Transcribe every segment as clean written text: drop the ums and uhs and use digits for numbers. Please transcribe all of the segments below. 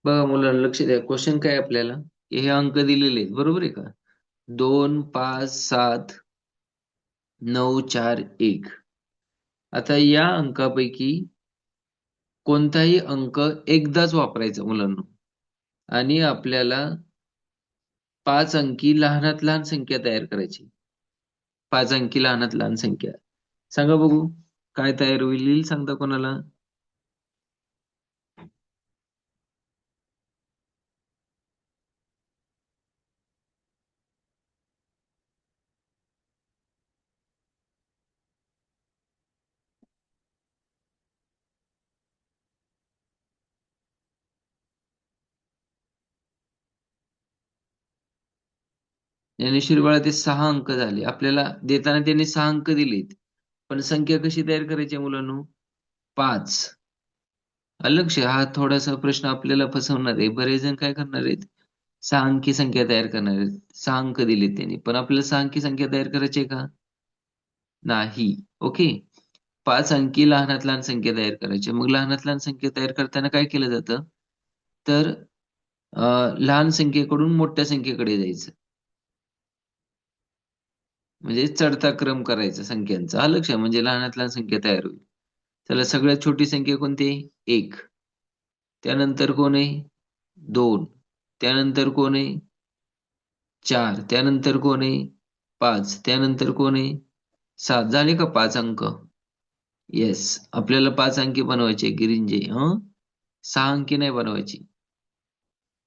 बघा मुलांना लक्ष द्या. क्वेश्चन काय आहे आपल्याला? हे अंक दिलेले आहेत, बरोबर आहे का? 2, 5, 7, 9, 4, 1. आता या अंकापैकी कोणताही अंक एकदाच वापरायचा मुलांनो. आणि आपल्याला 5 अंकी लहानात लहान संख्या तयार करायची. 5 अंकी लहानात लहान संख्या. सांगा बघू, काय तयार होईल? येईल सांगता कोणाला? ज्ञानेश्वरी बाळा, ते 6 अंक झाले. आपल्याला देताना त्यांनी 6 अंक दिलेत. पण संख्या कशी तयार करायची आहे मुलांनो? 5. लक्ष, हा थोडासा प्रश्न आपल्याला फसवणार आहे. बरेच जण काय करणार आहेत? 6 अंकी संख्या तयार करणार आहेत. 6 अंक दिलेत त्यांनी. पण आपल्याला 6 अंकी संख्या तयार करायची आहे का? नाही. ओके. 5 अंकी लहानात लहान संख्या तयार करायची. मग लहानात लहान संख्या तयार करताना काय केलं जातं? तर लहान संख्येकडून मोठ्या संख्येकडे जायचं. म्हणजे चढता क्रम करायचा संख्यांचा. लक्षात, म्हणजे लहानात लहान संख्या तयार होईल. चला, सगळ्यात छोटी संख्या कोणती आहे? 1. त्यानंतर कोण आहे? 2. त्यानंतर कोण आहे? 4. त्यानंतर कोण आहे? 5. त्यानंतर कोण आहे? 7. झाले का 5 अंक? येस. आपल्याला 5 अंकी बनवायचे गिरिंजे. 6 अंकी नाही बनवायची.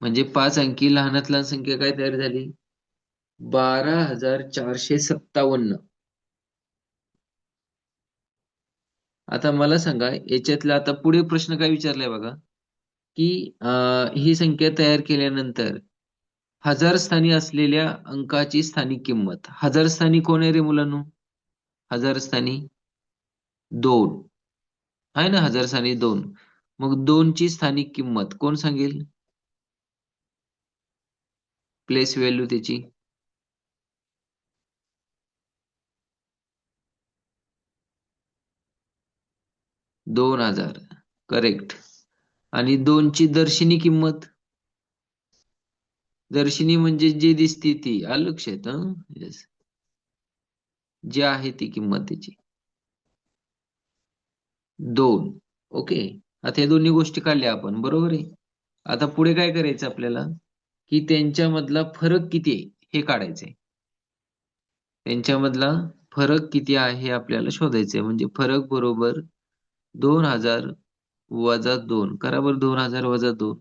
म्हणजे 5 अंकी लहानात लहान संख्या काय तयार झाली? 12,457. आता मला सांगा, याच्यातला आता पुढे प्रश्न काय विचारलाय बघा, की ही संख्या तयार केल्यानंतर हजार स्थानी असलेल्या अंकाची स्थानिक किंमत. हजार स्थानी कोण आहे रे मुलांनो? हजार स्थानी 2 आहे ना, हजार स्थानी 2. मग 2 ची स्थानिक किंमत कोण सांगेल? प्लेस व्हॅल्यू त्याची. 2,000. करेक्ट. आणि 2 ची दर्शिनी किंमत. दर्शिनी म्हणजे जी दिसती ती. आलं लक्षात? येस. जी आहे ती किंमत त्याची. 2. ओके. आता या दोन्ही गोष्टी काढल्या आपण, बरोबर आहे. आता पुढे काय करायचं आपल्याला, की त्यांच्यामधला फरक किती आहे हे काढायचंय. त्यांच्यामधला फरक किती आहे हे आपल्याला शोधायचंय. म्हणजे फरक बरोबर 2,000 वजा 2. करा बरं, 2,000 वजा 2.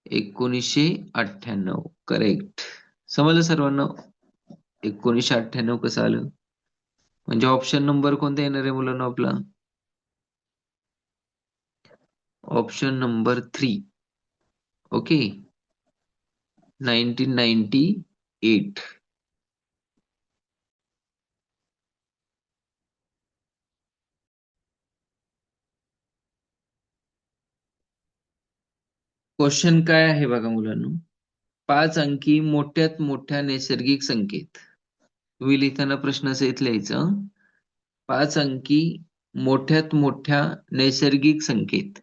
1998. करेक्ट. समजलं सर्वांना? 1998 कसं आलं? म्हणजे ऑप्शन नंबर कोणता येणार आहे मुलांना आपला? Option number 3. ओके. 1998. क्वेश्चन काय आहे बघा मुलांनो. 5 अंकी मोठ्यात मोठ्या नैसर्गिक संख्येत. तुम्ही लिहिताना प्रश्न सहित लिहायचं. 5 अंकी मोठ्यात मोठ्या नैसर्गिक संख्येत.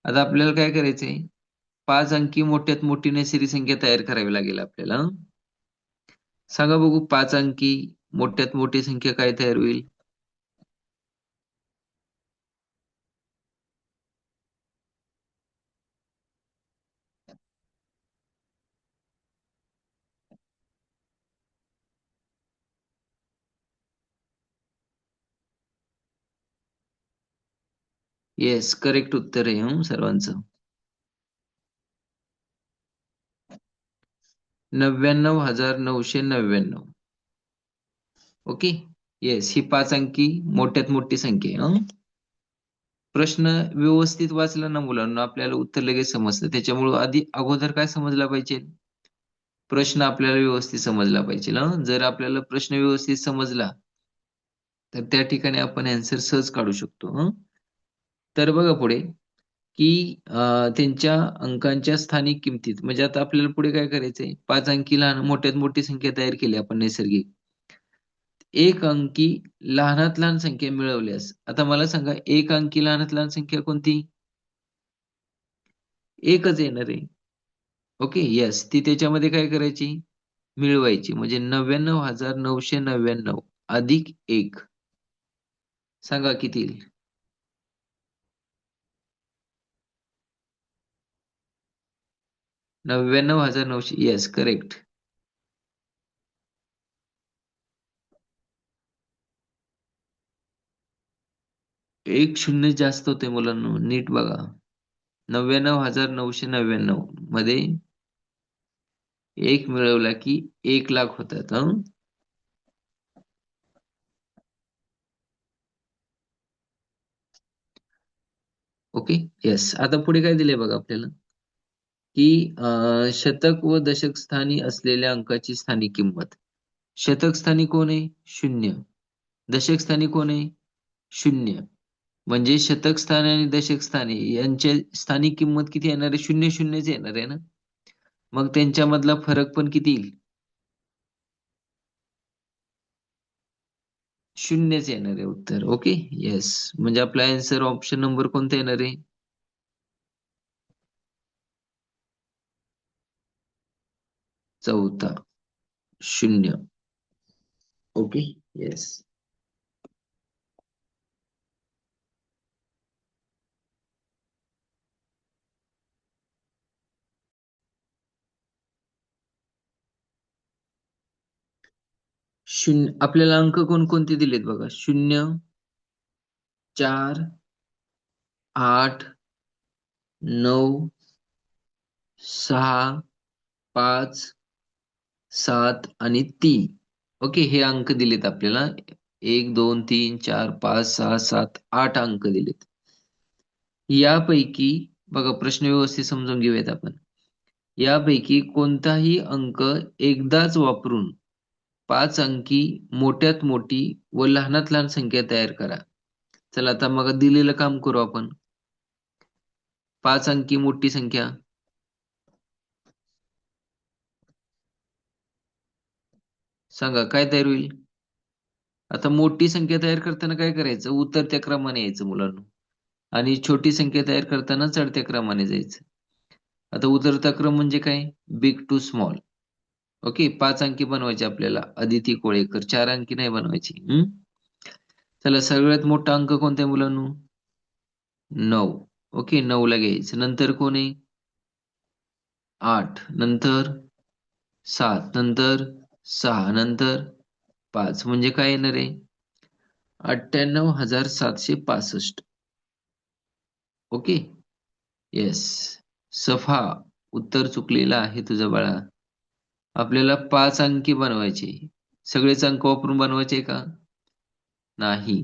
आता आपल्याला काय करायचंय? 5 अंकी मोठ्यात मोठी नैसर्गिक संख्या तयार करावी लागेल आपल्याला. सांगा बघू, 5 अंकी मोठ्यात मोठी संख्या काय तयार होईल? येस, करेक्ट उत्तर आहे सर्वांचं. 99,999. ओके. येस, ही 5 अंकी मोठ्यात मोठी संख्या आहे. प्रश्न व्यवस्थित वाचला ना मुलांना, आपल्याला उत्तर लगेच समजतं. त्याच्यामुळं आधी अगोदर काय समजला पाहिजे? प्रश्न आपल्याला व्यवस्थित समजला पाहिजे. जर आपल्याला प्रश्न व्यवस्थित समजला, तर त्या ठिकाणी आपण अँसर सहज काढू शकतो. तर बघा पुढे, की त्यांच्या अंकांच्या स्थानिक किमतीत. म्हणजे आता आपल्याला पुढे काय करायचंय? 5 अंकी लहान मोठ्यात मोठी संख्या तयार केली आपण नैसर्गिक. एक अंकी लहानात लहान संख्या मिळवल्यास, आता मला सांगा एक अंकी लहानात लहान संख्या कोणती? एकच येणार आहे. Okay, yes. ती त्याच्यामध्ये काय करायची? मिळवायची. म्हणजे 99,999 अधिक 1. सांगा किती येईल? 99,900. Yes, correct. एक शून्य जास्त होते मुलांनो, नीट बघा. 99,999 मध्ये एक मिळवला की 1,00,000 होतात. Okay, yes. आता पुढे काय दिलंय बघा आपल्याला, की शतक व दशक स्थानी असलेल्या अंकाची स्थानिक किंमत. शतक स्थानी कोण आहे? 0. दशक स्थानी कोण आहे? 0. म्हणजे शतक स्थानी आणि दशक स्थानी यांच्या स्थानिक किंमत किती येणार आहे? 0-0च येणार आहे ना. मग त्यांच्यामधला फरक पण किती येईल? 0च येणार आहे उत्तर. Okay, yes. म्हणजे आपला आन्सर ऑप्शन नंबर कोणता येणार आहे? चौथा, 0. Okay, yes. शून्य आपल्याला अंक कोणकोणते दिलेत बघा. 0, 4, 8, 9, 6, 5, 7 आणि 3. ओके, हे अंक दिलेत आपल्याला. 1, 2, 3, 4, 5, 6, 7, 8 अंक दिलेत. यापैकी बघा, प्रश्न व्यवस्थित समजून घेऊयात आपण. यापैकी कोणताही अंक एकदाच वापरून 5 अंकी मोठ्यात मोठी व लहानात लहान संख्या तयार करा. चला आता मग दिलेलं काम करू आपण. 5 अंकी मोठी संख्या सांगा काय तयार होईल? आता मोठी संख्या तयार करताना काय करायचं? उतरत्या क्रमाने यायचं मुलांनो. आणि छोटी संख्या तयार करताना चढत्या क्रमाने जायचं. आता उतरता क्रम म्हणजे काय? Big to small. ओके, 5 अंकी बनवायचे आपल्याला. अदिती कोळेकर 4 अंकी नाही बनवायची. चला, सगळ्यात मोठा अंक कोणता आहे मुलांनो? 9. ओके, 9 ला घ्यायचं. नंतर कोण आहे? 8. नंतर 7. नंतर 6. नंतर 5. म्हणजे काय येणार आहे? 98,765. Okay, yes. सफा, उत्तर चुकलेलं आहे तुझं बाळा. आपल्याला 5 अंकी बनवायचे. सगळेच अंक वापरून बनवायचे का? नाही.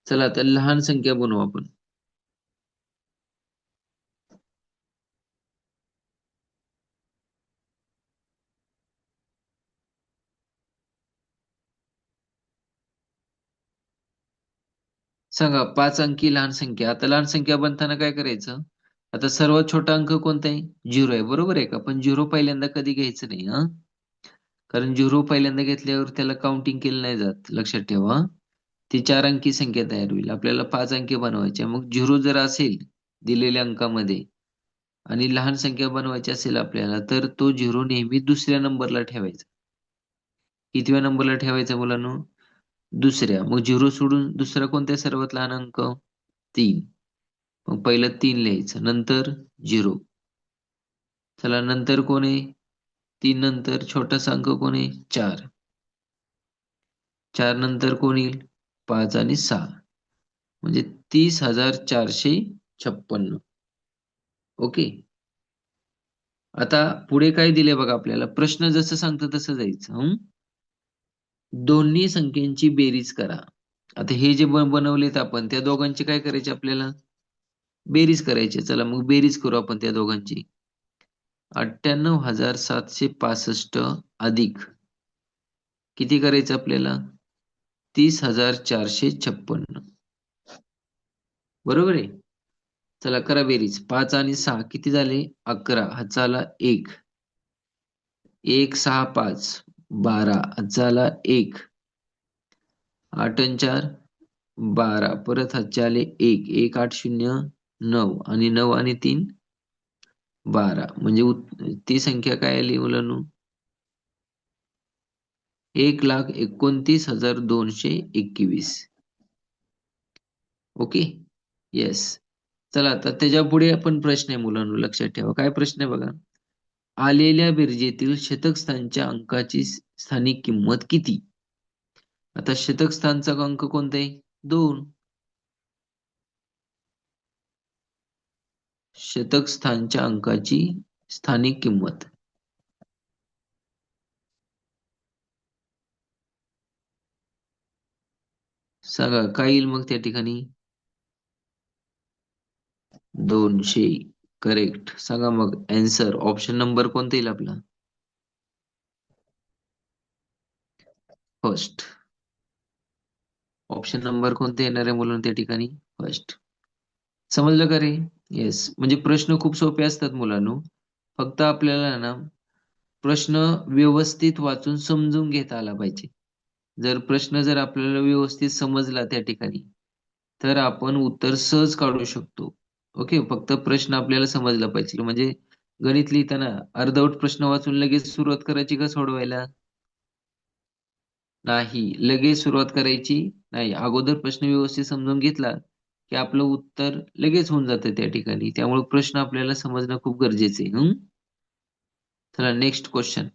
चला तर लहान संख्या बनवू आपण. सांगा 5 अंकी लहान संख्या. आता लहान संख्या बनताना काय करायचं? आता सर्वात छोटा अंक कोणता आहे? 0 आहे. बरोबर आहे का? पण 0 पहिल्यांदा कधी घ्यायचं नाही हां. कारण 0 पहिल्यांदा घेतल्यावर त्याला काउंटिंग केलं नाही जात. लक्षात ठेवा हां. ती 4 अंकी संख्या तयार होईल. आपल्याला 5 अंकी बनवायची आहे. मग 0 जर असेल दिलेल्या अंकामध्ये आणि लहान संख्या बनवायची असेल आपल्याला, तर तो 0 नेहमी दुसऱ्या नंबरला ठेवायचा. कितव्या नंबरला ठेवायचा मुलांनो? दुसऱ्या. मग 0 सोडून दुसरा कोणता आहे सर्वात लहान अंक? 3. मग पहिलं 3 लिहायचं. नंतर 0. चला नंतर कोण आहे? 3 नंतर छोटासा अंक कोण आहे? 4. 4 नंतर कोण येईल? 5 आणि 6. म्हणजे 30,456. ओके. आता पुढे काय दिलंय बघा आपल्याला. प्रश्न जसं सांगतो तसं जायचं. दोन्ही संख्यांची बेरीज करा. आता हे जे बनवलेत आपण त्या दोघांची काय करायची आपल्याला? बेरीज करायची. चला मग बेरीज करू आपण त्या दोघांची. 98,765 अधिक किती करायचं आपल्याला? 30,456. बरोबर आहे? चला करा बेरीज. 5 आणि 6 किती झाले? 11. हातचा आला 1. 1, 6, 5. 12. हातचा आला 1. 8 आणि 4 12, परत हातचे आले 1, 1 8 0 9 आणि 9 आणि 3 12, म्हणजे ती संख्या काय आली मुलांनो? 1,29,221. ओके. येस. चला आता त्याच्या पुढे आपण प्रश्न आहे मुलांनो, लक्षात ठेवा. काय प्रश्न आहे बघा. आलेल्या बेरजेतील शतक स्थानच्या अंकाची स्थानिक किंमत किती? आता शतक स्थानचा अंक कोणता आहे? 2. शतक स्थानच्या अंकाची स्थानिक किंमत सांगा, काय येईल मग त्या ठिकाणी? 200. करेक्ट. सांगा मग अँसर ऑप्शन नंबर कोणता येईल आपला? फर्स्ट. ऑप्शन नंबर कोणते येणार आहे मुलांना त्या ठिकाणी? फर्स्ट. समजलं का रे? येस. म्हणजे प्रश्न खूप सोपे असतात मुलांनो. फक्त आपल्याला ना प्रश्न व्यवस्थित वाचून समजून घेता आला पाहिजे. जर आपल्याला व्यवस्थित समजला त्या ठिकाणी, तर आपण उत्तर सहज काढू शकतो. ओके. फक्त प्रश्न आपल्याला समजला पाहिजे. म्हणजे गणित लिहिताना अर्धवट प्रश्न वाचून लगेच सुरुवात करायची का सोडवायला? नाही. लगेच सुरुवात करायची नाही. अगोदर प्रश्न व्यवस्थित समजून घेतला, की आपलं उत्तर लगेच होऊन जातं त्या ठिकाणी. त्यामुळे प्रश्न आपल्याला समजणं खूप गरजेचं आहे. चला नेक्स्ट क्वेश्चन.